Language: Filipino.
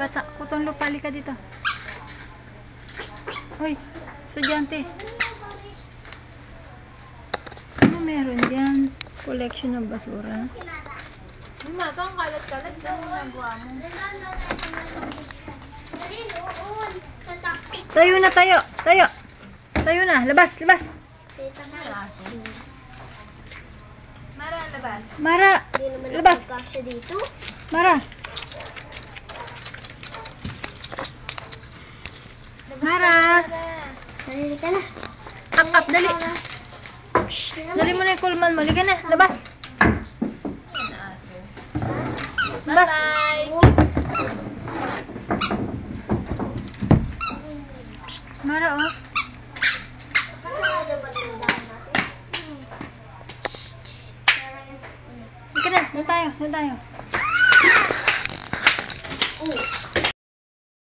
Bata, kutong lupali ka dito. Hoy, estudyante. Ano meron dyan? Collection ng basura. Umaga, ang kalat-kalat na ginagawa mo. Psst, tayo na tayo. Tayo. Tayo na. Labas, labas. Mara, labas. Mara, labas. Mara. Mara. Dali ka na. Up, dali. Shh, dali mo na yung kulman mo. Liga na, labas. Labas. Bye-bye. Kiss. Psst, Mara, oh. Liga na, doon tayo, doon tayo.